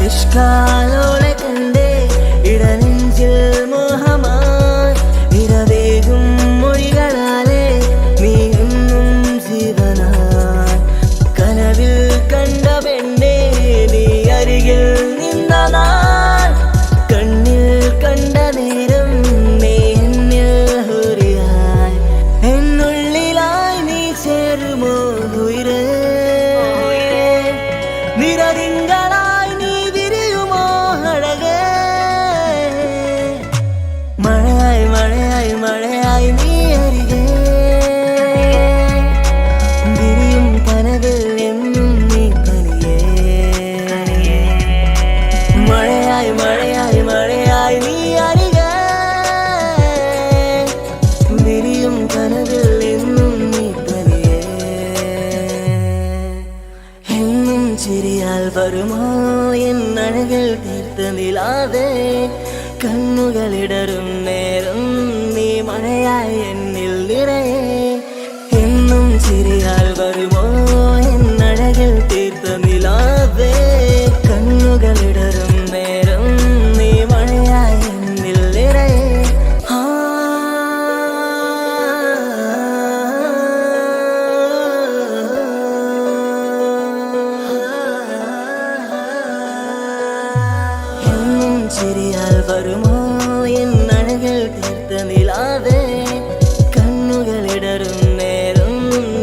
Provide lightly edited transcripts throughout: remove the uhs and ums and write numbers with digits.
നിഷ്കാലോളെ കണ്ടേ ഇടനെഞ്ചിൽ മോഹമായി നിറവേകും മൊഴികളാലേ നീ എന്നും ജീവനായി കനവിൽ കണ്ട പെണ്ണേ നീ അരികിൽ നിന്ന നാൾ കണ്ണിൽ കണ്ട നേരം നീ എന്നിൽ ഹുരിയായി എന്നുള്ളിലായി നീ ചേരുമോ ഉയരേ നിറതിങ്കളായി നീ വിരിയുമോ അഴകേ മഴയായി മഴയായി മഴയായി നീ അരികെ വിരിയും കനവിൽ എന്നും നീ തനിയേ മഴയായി മഴയായി മഴയായി നീ അരികെ വിരിയും കനവിൽ എന്നും നീ തനിയേ എന്നും ചിരിയാൽ വരുമോ എന്നഴകൾ തീർത്ത നിലാവേ കണ്ണുകളിടറും നേരം നീ മഴയായി എന്നിൽ നിറയെ എന്നും ചിരിയാൽ വരുമോ എന്നഴകൾ തീർത്ത നിലാവേ കണ്ണുകളിടറും നേരം നീ മഴയായി എന്നിൽ നിറയെ ചിരിയാൽ വരുമോ എന്നഴകൾ തീർത്ത നിലാവേ കണ്ണുകളിടറും നേരം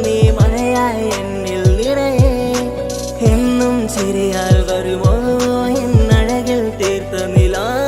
നീ മഴയായി എന്നിൽ നിറയെ എന്നും ചിരിയാൽ വരുമോ എന്നഴകൾ തീർത്ത നിലാവേ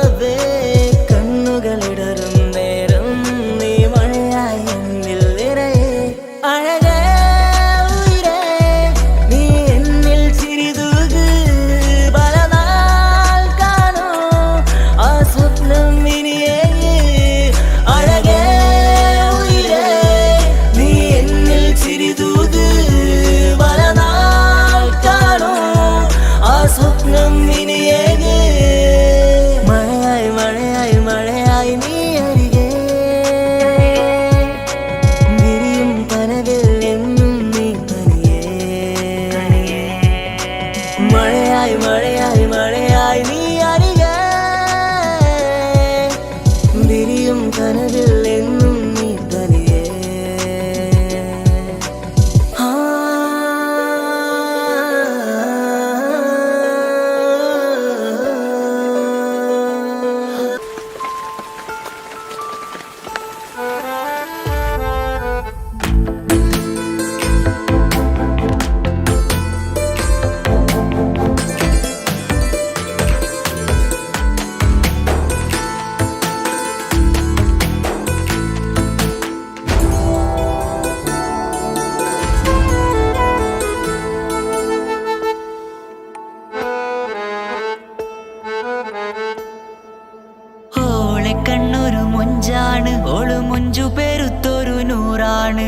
കണ്ണൊരു മൊഞ്ചാണ്, ഓള് മൊഞ്ചു പെരുത്തൊരു നൂറാണ്.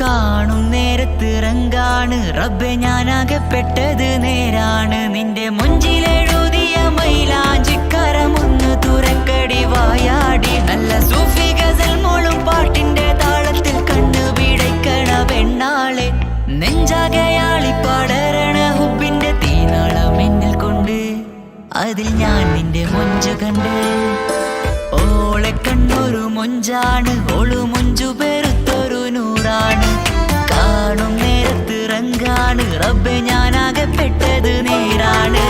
കാണും നേരത്ത് റങ്കാണ്, റബ്ബെ ഞാനാകപ്പെട്ടത് നേരാണ്. നിന്റെ മൊഞ്ചിലെഴുതിയ മൈലാഞ്ചിക്കരമൊന്ന് തുറക്കടി വായാടി. നല്ല സൂഫി ഗസൽ മോളും പാട്ടിന്റെ താളത്തിൽ കണ്ണു പിടയ്ക്കണ പെണ്ണാളെ. നെഞ്ചാകയാളി പടരണ ഹുബിന്റെ തീനാളം എന്നിൽ കൊണ്ട്, അതിൽ ഞാൻ നിന്റെ മൊഞ്ചു കണ്ട്. ഓളെ കണ്ണൊരു മൊഞ്ചാണ്, ഓളു മൊഞ്ചു പെരുത്തൊരു നൂറാണ്. കാണും നേരത്ത് റങ്കാണ്, റബ്ബെ ഞാനാകപ്പെട്ടത് നേരാണ്.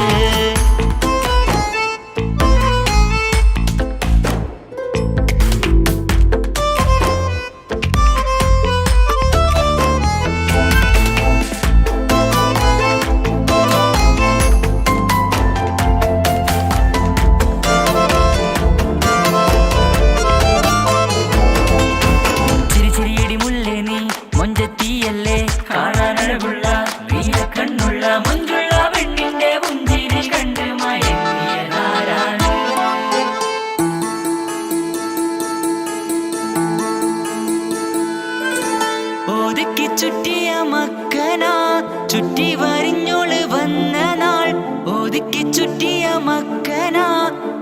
മൊഞ്ചത്തിയല്ലേ കാണാനഴകുള്ള നീല കണ്ണുള്ള മൊഞ്ചുള്ള പെണ്ണിന്റെ പുഞ്ചിരി കണ്ട് മയങ്ങിയതാരാണ്. ഒതുക്കി ചുറ്റിയ മക്കനാ ചുറ്റി വരിഞ്ഞോള് വന്ന നാൾ. ഒതുക്കി ചുറ്റിയ മക്കനാ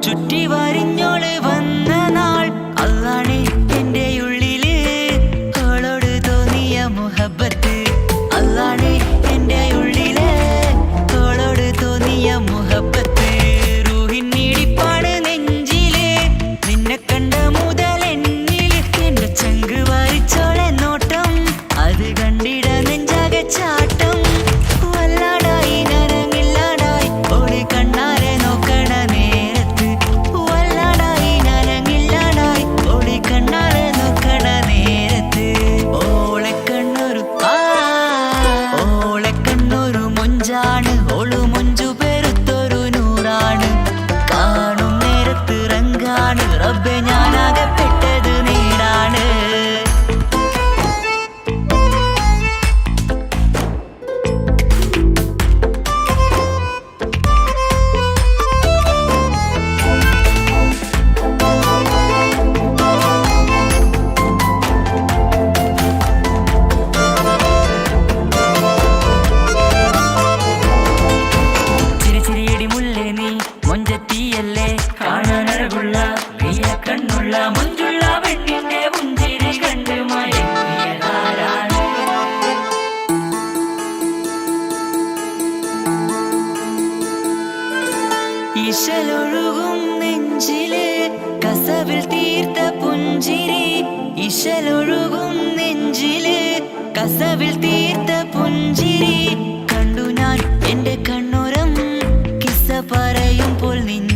ചുറ്റി വരിഞ്ഞോള് വന്ന നാൾ. അതാണ് എന്റെ ഉള്ളില് അവളോട് തോന്നിയ മുഹബത്ത്. അതാണ് എന്റെ ഉള്ളില് അവളോട് തോന്നിയ മുഹബത്ത്. റൂഹിൻ നീടിപ്പാണ് നെഞ്ചില്, നിന്നെ കണ്ട മുതൽ എന്നില്. എന്റെ ചങ്ക് വാരിച്ചോളെ നോട്ടം, അത് കണ്ടിട നെഞ്ചാകെ ചാട്ടം. വല്ലാടായി നനങ്ങില്ലാടായി ഓടി കണ്ണാരെ നോക്കണ നേരത്ത്. വല്ലാടായി നനങ്ങില്ലാടായി ഓടി കണ്ണാരെ നോക്കണ നേരത്ത്. ഓളെ കണ്ണൊരു മൊഞ്ചാണ്, ഓളു മൊഞ്ചു പെരുത്തൊരു നൂറാണ്. കാണും നേരത്ത് റങ്കാണ്, റബ്ബെ ഞാനാകപ്പെട്ടത് നേരാണ്. മൊഞ്ചത്തിയല്ലേ കാണാനഴകുള്ള നീല കണ്ണുള്ള മൊഞ്ചുള്ള പെണ്ണിന്റെ പുഞ്ചിരി കണ്ട് മയങ്ങിയതാരാണ്. ഇശലൊഴുകും നെഞ്ചില് കസവിൽ തീർത്ത പുഞ്ചിരി. ഇശലൊഴുകും നെഞ്ചില് കസവിൽ തീർത്ത പുഞ്ചിരി. കണ്ടു ഞാൻ എന്റെ കണ്ണുരം കിസ്സ പറയുമ്പോൾ നിന്നെ